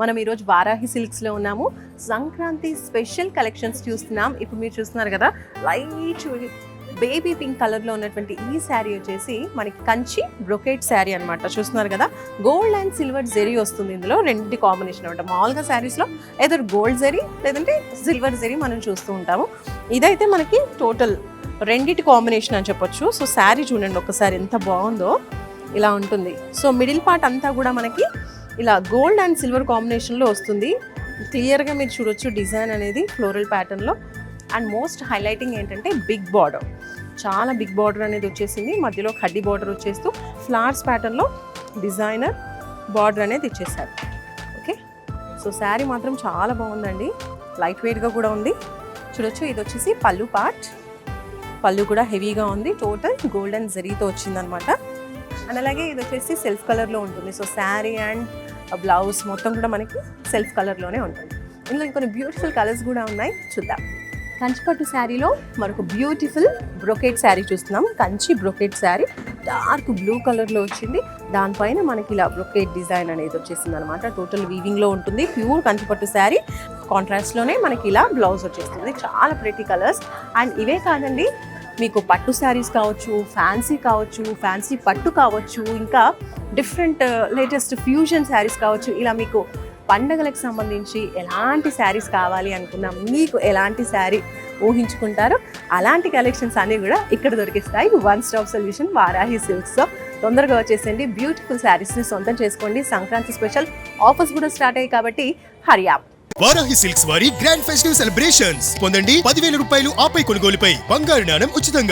మనం ఈరోజు వారాహి సిల్క్స్లో ఉన్నాము. సంక్రాంతి స్పెషల్ కలెక్షన్స్ చూస్తున్నాం. ఇప్పుడు మీరు చూస్తున్నారు కదా, లైట్ బేబీ పింక్ కలర్లో ఉన్నటువంటి ఈ శారీ వచ్చేసి మనకి కంచి బ్రొకేట్ శారీ అనమాట. చూస్తున్నారు కదా, గోల్డ్ అండ్ సిల్వర్ జెరీ వస్తుంది. ఇందులో రెండింటి కాంబినేషన్ అనమాట. మామూలుగా శారీస్లో ఏదో గోల్డ్ జెరీ లేదంటే సిల్వర్ జెరీ మనం చూస్తూ ఉంటాము. ఇదైతే మనకి టోటల్ రెండింటి కాంబినేషన్ అని చెప్పొచ్చు. సో శారీ చూడండి ఒకసారి ఎంత బాగుందో, ఇలా ఉంటుంది. సో మిడిల్ పార్ట్ అంతా కూడా మనకి ఇలా గోల్డ్ అండ్ సిల్వర్ కాంబినేషన్లో వస్తుంది. క్లియర్గా మీరు చూడొచ్చు డిజైన్ అనేది ఫ్లోరల్ ప్యాటర్న్లో. అండ్ మోస్ట్ హైలైటింగ్ ఏంటంటే బిగ్ బార్డర్, చాలా బిగ్ బార్డర్ అనేది వచ్చేసింది. మధ్యలో కడ్డీ బార్డర్ వచ్చేస్తూ ఫ్లవర్స్ ప్యాటర్న్లో డిజైనర్ బార్డర్ అనేది ఇచ్చేసారు. ఓకే, సో శారీ మాత్రం చాలా బాగుందండి, లైట్ వెయిట్గా కూడా ఉంది. చూడొచ్చు, ఇది వచ్చేసి పళ్ళు పార్ట్. పళ్ళు కూడా హెవీగా ఉంది, టోటల్ గోల్డెన్ జరీతో వచ్చిందనమాట. అండ్ అలాగే ఇది వచ్చేసి సెల్ఫ్ కలర్లో ఉంటుంది. సో శారీ అండ్ బ్లౌజ్ మొత్తం కూడా మనకి సెల్ఫ్ కలర్లోనే ఉంటుంది. ఇందులో ఇంకొన్ని బ్యూటిఫుల్ కలర్స్ కూడా ఉన్నాయి, చూద్దాం. కంచిపట్టు శారీలో మరొక బ్యూటిఫుల్ బ్రొకేట్ శారీ చూస్తున్నాం. Kanchi brocade sari dark blue కలర్లో వచ్చింది. దానిపైన మనకి ఇలా బ్రొకేట్ డిజైన్ అనేది వచ్చేసింది అనమాట. టోటల్ వీవింగ్లో ఉంటుంది. ప్యూర్ కంచిపట్టు శారీ కాంట్రాస్ట్లోనే మనకి ఇలా బ్లౌజ్ వచ్చేస్తుంది. చాలా ప్రెటీ కలర్స్. అండ్ ఇవే కాదండి, మీకు పట్టు శారీస్ కావచ్చు, ఫ్యాన్సీ కావచ్చు, ఫ్యాన్సీ పట్టు కావచ్చు, ఇంకా డిఫరెంట్ లేటెస్ట్ ఫ్యూజన్ శారీస్ కావచ్చు. ఇలా మీకు పండగలకు సంబంధించి ఎలాంటి శారీస్ కావాలి అనుకున్నా, మీకు ఎలాంటి శారీ ఊహించుకుంటారో అలాంటి కలెక్షన్స్ అన్నీ కూడా ఇక్కడ దొరికిస్తాయి. వన్ స్టాప్ సొల్యూషన్ వారాహి సిల్క్స్లో. తొందరగా వచ్చేసండి, బ్యూటిఫుల్ శారీస్ని సొంతం చేసుకోండి. సంక్రాంతి స్పెషల్ ఆఫర్స్ కూడా స్టార్ట్ అయ్యాయి కాబట్టి హరియాప్. వారాహి సిల్క్స్ వారి గ్రాండ్ ఫెస్టివ్ సెలబ్రేషన్స్ పొందండి. 10,000 రూపాయలు ఆపై కొనుగోలుపై బంగారు నాణెం ఉచితంగా.